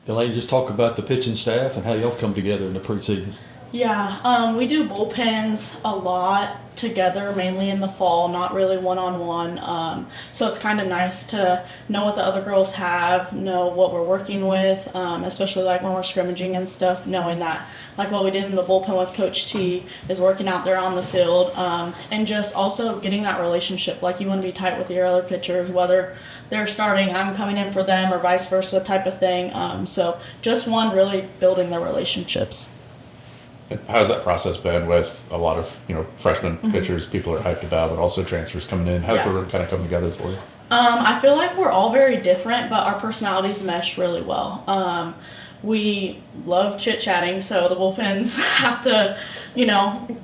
Elaine, just talk about the pitching staff and how y'all come together in the preseason. Yeah, we do bullpens a lot together, mainly in the fall, not really one-on-one. So it's kind of nice to know what the other girls have, know what we're working with, especially like when we're scrimmaging and stuff, knowing that like what we did in the bullpen with Coach T is working out there on the field, and just also getting that relationship. Like you want to be tight with your other pitchers, whether they're starting, I'm coming in for them, or vice versa type of thing. So just one, really building the relationships. And how's that process been with a lot of freshman pitchers people are hyped about, but also transfers coming in? How's the room kind of come together for you? I feel like we're all very different, but our personalities mesh really well. We love chit-chatting, so the bullpens have to,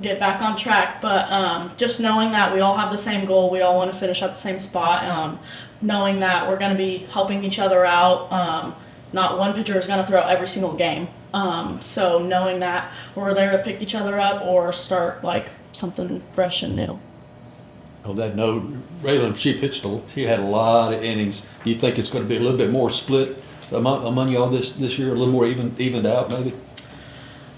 get back on track. But just knowing that we all have the same goal, we all want to finish at the same spot, knowing that we're going to be helping each other out. Not one pitcher is going to throw every single game. So knowing that we're there to pick each other up or start like something fresh and new. On that note, Raylan, she had a lot of innings. You think it's going to be a little bit more split among y'all this year, a little more evened out maybe?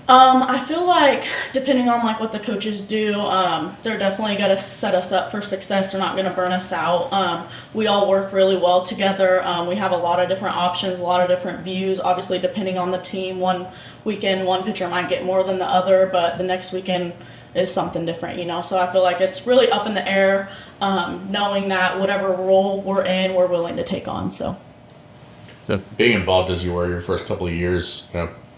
I feel like depending on like what the coaches do, they're definitely going to set us up for success. They're not going to burn us out. We all work really well together. We have a lot of different options, a lot of different views. Obviously, depending on the team, one weekend one pitcher might get more than the other, but the next weekend is something different, So I feel like it's really up in the air, knowing that whatever role we're in, we're willing to take on. So being involved as you were your first couple of years,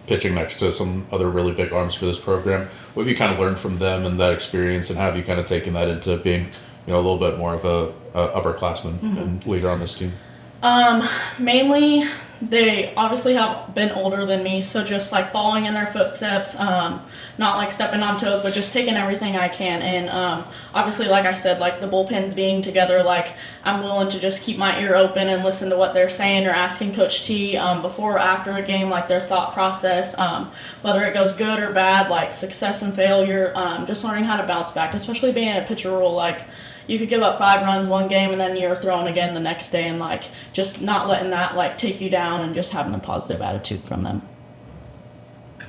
pitching next to some other really big arms for this program, what have you kind of learned from them and that experience, and how have you kind of taken that into being a little bit more of a upperclassman and leader on this team? Mainly, they obviously have been older than me, so just like following in their footsteps, not like stepping on toes, but just taking everything I can. And obviously, like I said, like the bullpens being together, like I'm willing to just keep my ear open and listen to what they're saying or asking Coach T before or after a game, like their thought process, whether it goes good or bad, like success and failure, just learning how to bounce back, especially being in a pitcher role. Like you could give up 5 runs one game and then you're throwing again the next day, and like just not letting that like take you down and just having a positive attitude from them.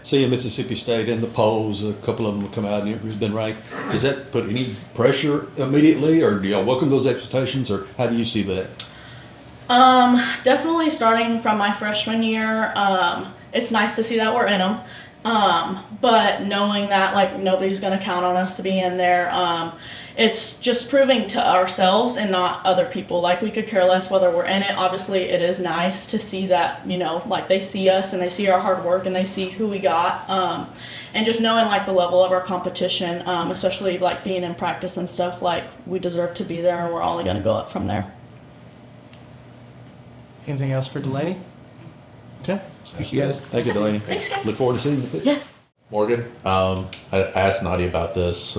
Seeing Mississippi State in the polls, a couple of them have come out and it's been ranked. Does that put any pressure immediately, or do y'all welcome those expectations, or how do you see that? Definitely starting from my freshman year, it's nice to see that we're in them. But knowing that like nobody's going to count on us to be in there, it's just proving to ourselves and not other people. Like we could care less whether we're in it. Obviously it is nice to see that, like they see us and they see our hard work and they see who we got. And just knowing like the level of our competition, especially like being in practice and stuff, like we deserve to be there and we're only going to go up from there. Anything else for Delaney? Okay. Thank you guys. Thank you, Delaney. Thanks, guys. Look forward to seeing you. Yes. Morgan, I asked Nadia about this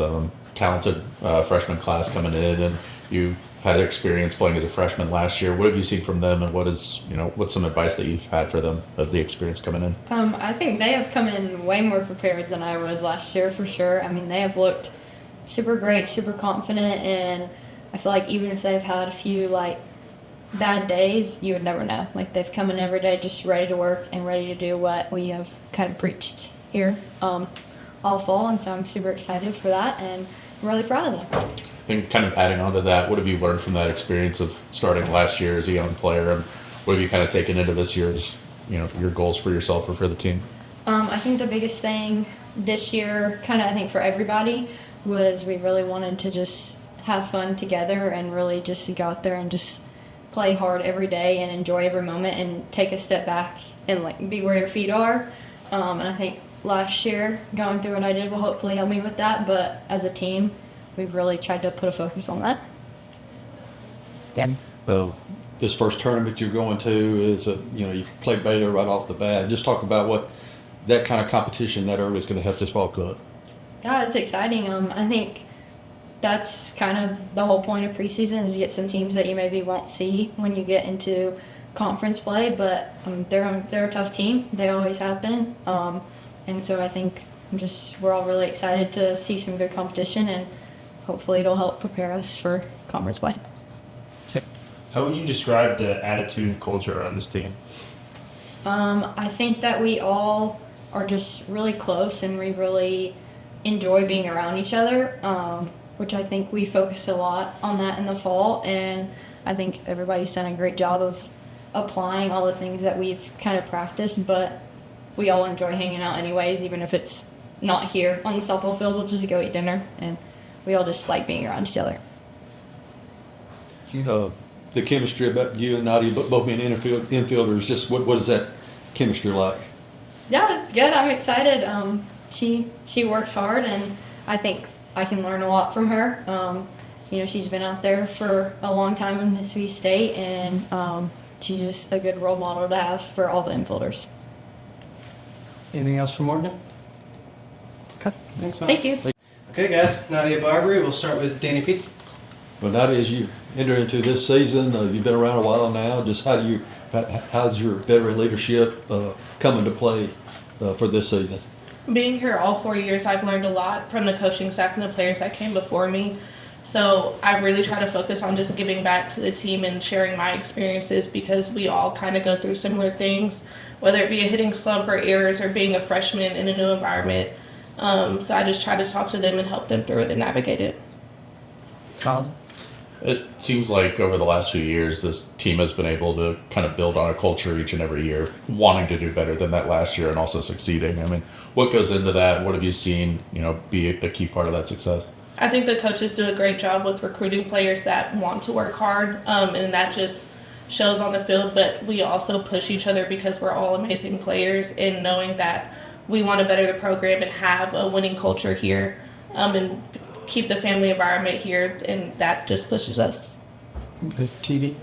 talented freshman class coming in, and you had experience playing as a freshman last year. What have you seen from them, and what's some advice that you've had for them of the experience coming in? I think they have come in way more prepared than I was last year for sure. I mean, they have looked super great, super confident, and I feel like even if they've had a few like bad days, you would never know. Like they've come in every day just ready to work and ready to do what we have kind of preached here all fall, and so I'm super excited for that and I'm really proud of them. And kind of adding on to that, what have you learned from that experience of starting last year as a young player, and what have you kind of taken into this year's, your goals for yourself or for the team? I think the biggest thing this year, kind of I think for everybody, was we really wanted to just have fun together and really just go out there and just play hard every day and enjoy every moment and take a step back and like be where your feet are. And I think last year going through what I did will hopefully help me with that, but as a team we've really tried to put a focus on that. Dan? Well, this first tournament you're going to is you play Baylor right off the bat. Just talk about what that kind of competition that early is going to help this ball club. Yeah, it's exciting. I think that's kind of the whole point of preseason, is to get some teams that you maybe won't see when you get into conference play, but they're a tough team. They always have been. And so I think we're all really excited to see some good competition, and hopefully it'll help prepare us for conference play. How would you describe the attitude and culture on this team? I think that we all are just really close and we really enjoy being around each other, which I think we focus a lot on that in the fall. And I think everybody's done a great job of applying all the things that we've kind of practiced, but we all enjoy hanging out anyways, even if it's not here on the softball field. We'll just go eat dinner, and we all just like being around each other. The chemistry about you and Nadia both being infielders, just what is that chemistry like? Yeah, it's good. I'm excited. She works hard, and I think I can learn a lot from her. She's been out there for a long time in Mississippi State, and she's just a good role model to have for all the infielders. Anything else for Morgan? Okay. Thanks, man. Thank you. Okay, guys. Nadia Barbary. We'll start with Danny Peets. Well, Nadia, as you enter into this season, you've been around a while now. Just how's your veteran leadership come into play for this season? Being here all 4 years, I've learned a lot from the coaching staff and the players that came before me. So I really try to focus on just giving back to the team and sharing my experiences, because we all kind of go through similar things, whether it be a hitting slump or errors or being a freshman in a new environment. So I just try to talk to them and help them through it and navigate it. Colin. It seems like over the last few years, this team has been able to kind of build on a culture each and every year, wanting to do better than that last year and also succeeding. I mean, what goes into that? What have you seen, be a key part of that success? I think the coaches do a great job with recruiting players that want to work hard, and that just shows on the field. But we also push each other because we're all amazing players, and knowing that we want to better the program and have a winning culture here, and keep the family environment here, and that just pushes us. Okay, TV.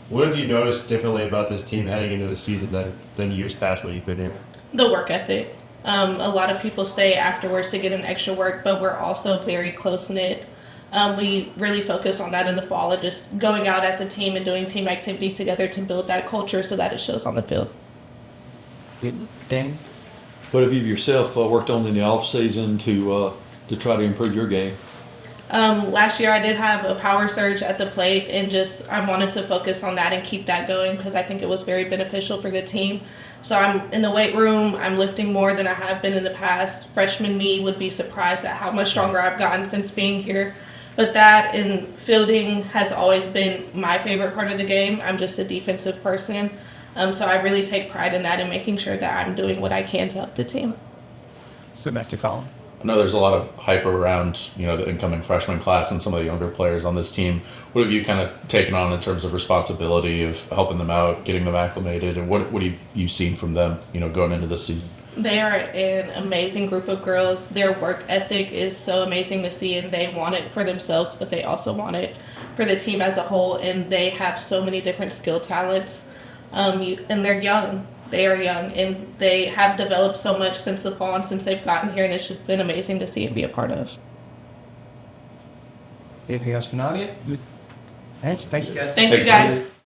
What have you noticed differently about this team heading into the season than years past when you've been here? The work ethic. A lot of people stay afterwards to get an extra work, but we're also very close-knit. We really focus on that in the fall and just going out as a team and doing team activities together to build that culture so that it shows on the field. Danny. What have you yourself worked on in the off season to try to improve your game? Last year I did have a power surge at the plate, and I wanted to focus on that and keep that going because I think it was very beneficial for the team. So I'm in the weight room, I'm lifting more than I have been in the past. Freshman me would be surprised at how much stronger I've gotten since being here. But that and fielding has always been my favorite part of the game. I'm just a defensive person. So I really take pride in that and making sure that I'm doing what I can to help the team. So back to Colin. I know there's a lot of hype around, the incoming freshman class and some of the younger players on this team. What have you kind of taken on in terms of responsibility of helping them out, getting them acclimated, and what have you seen from them, going into this season? They are an amazing group of girls. Their work ethic is so amazing to see, and they want it for themselves, but they also want it for the team as a whole, and they have so many different skill talents, and they're young. They are young, and they have developed so much since the fall and since they've gotten here, and it's just been amazing to see and be a part of. Anything else for Nadia? Thank you, guys. Thank you, guys.